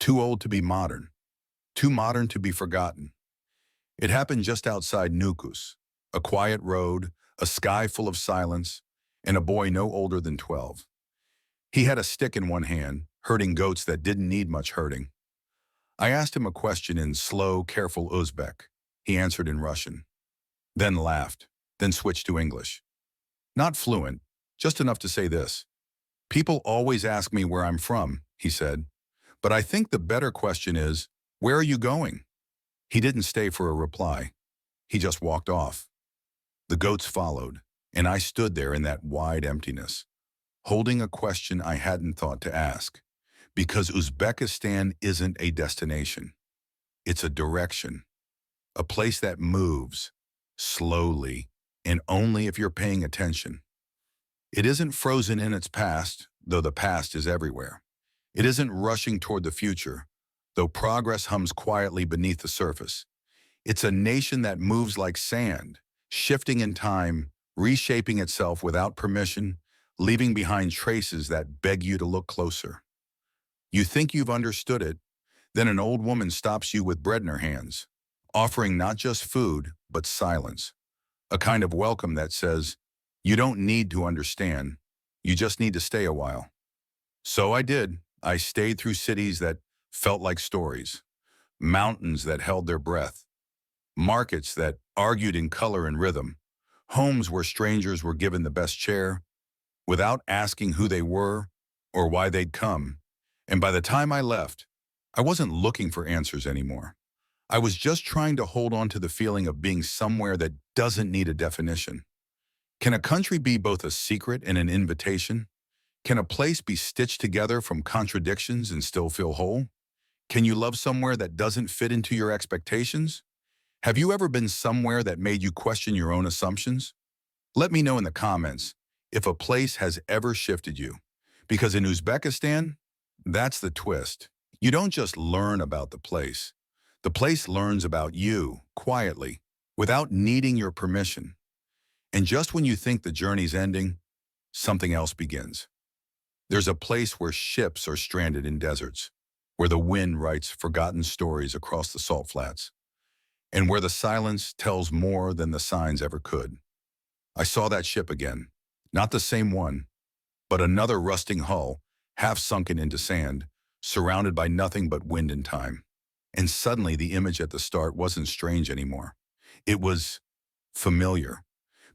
too old to be modern, too modern to be forgotten. It happened just outside Nukus, a quiet road, a sky full of silence, and a boy no older than 12. He had a stick in one hand, herding goats that didn't need much herding. I asked him a question in slow, careful Uzbek. He answered in Russian, then laughed, then switched to English. Not fluent, just enough to say this. People always ask me where I'm from, he said, but I think the better question is, where are you going? He didn't stay for a reply. He just walked off. The goats followed, and I stood there in that wide emptiness, holding a question I hadn't thought to ask. Because Uzbekistan isn't a destination. It's a direction, a place that moves, slowly, and only if you're paying attention. It isn't frozen in its past, though the past is everywhere. It isn't rushing toward the future, though progress hums quietly beneath the surface. It's a nation that moves like sand, shifting in time, reshaping itself without permission, leaving behind traces that beg you to look closer. You think you've understood it, then an old woman stops you with bread in her hands, offering not just food, but silence, a kind of welcome that says, you don't need to understand, you just need to stay a while. So I did. I stayed through cities that felt like stories, mountains that held their breath, markets that argued in color and rhythm, homes where strangers were given the best chair, without asking who they were or why they'd come. And by the time I left, I wasn't looking for answers anymore. I was just trying to hold on to the feeling of being somewhere that doesn't need a definition. Can a country be both a secret and an invitation? Can a place be stitched together from contradictions and still feel whole? Can you love somewhere that doesn't fit into your expectations? Have you ever been somewhere that made you question your own assumptions? Let me know in the comments if a place has ever shifted you. Because in Uzbekistan, that's the twist. You don't just learn about the place. The place learns about you, quietly, without needing your permission. And just when you think the journey's ending, something else begins. There's a place where ships are stranded in deserts, where the wind writes forgotten stories across the salt flats, and where the silence tells more than the signs ever could. I saw that ship again. Not the same one, but another rusting hull, half sunken into sand, surrounded by nothing but wind and time. And suddenly the image at the start wasn't strange anymore. It was familiar,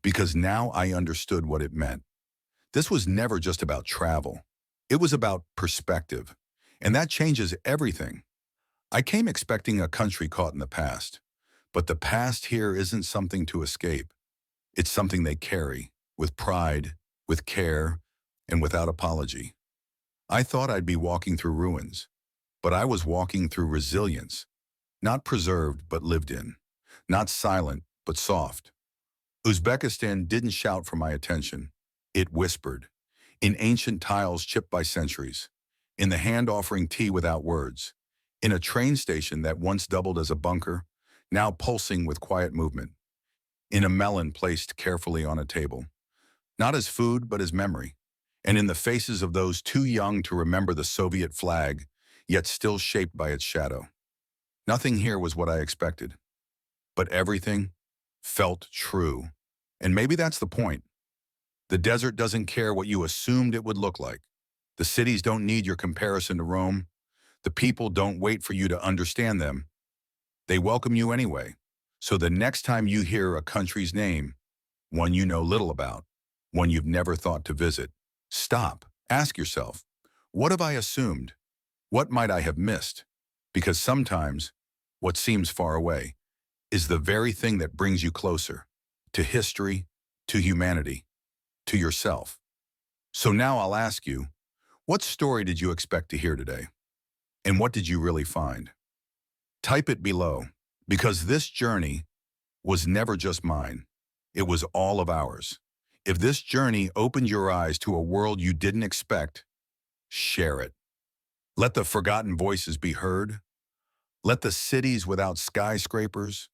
because now I understood what it meant. This was never just about travel. It was about perspective, and that changes everything. I came expecting a country caught in the past, but the past here isn't something to escape. It's something they carry, with pride, with care, and without apology. I thought I'd be walking through ruins, but I was walking through resilience, not preserved but lived in, not silent but soft. Uzbekistan didn't shout for my attention. It whispered, in ancient tiles chipped by centuries, in the hand offering tea without words, in a train station that once doubled as a bunker, now pulsing with quiet movement, in a melon placed carefully on a table, not as food but as memory, and in the faces of those too young to remember the Soviet flag, yet still shaped by its shadow. Nothing here was what I expected, but everything felt true. And maybe that's the point. The desert doesn't care what you assumed it would look like. The cities don't need your comparison to Rome. The people don't wait for you to understand them. They welcome you anyway. So the next time you hear a country's name, one you know little about, one you've never thought to visit, stop. Ask yourself, what have I assumed? What might I have missed? Because sometimes what seems far away is the very thing that brings you closer to history, to humanity, to yourself. So now I'll ask you, what story did you expect to hear today? And what did you really find? Type it below, because this journey was never just mine. It was all of ours. If this journey opened your eyes to a world you didn't expect, share it. Let the forgotten voices be heard. Let the cities without skyscrapers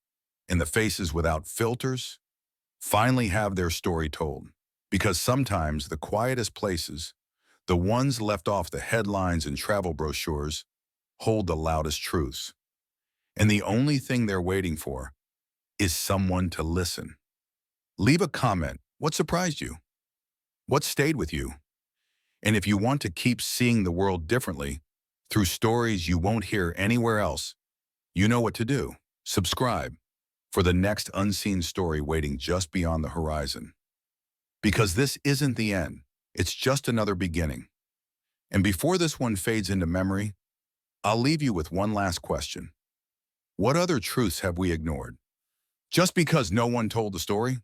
and the faces without filters finally have their story told. Because sometimes the quietest places, the ones left off the headlines and travel brochures, hold the loudest truths. And the only thing they're waiting for is someone to listen. Leave a comment. What surprised you? What stayed with you? And if you want to keep seeing the world differently, through stories you won't hear anywhere else, you know what to do. Subscribe for the next unseen story waiting just beyond the horizon. Because this isn't the end, it's just another beginning. And before this one fades into memory, I'll leave you with one last question. What other truths have we ignored? Just because no one told the story?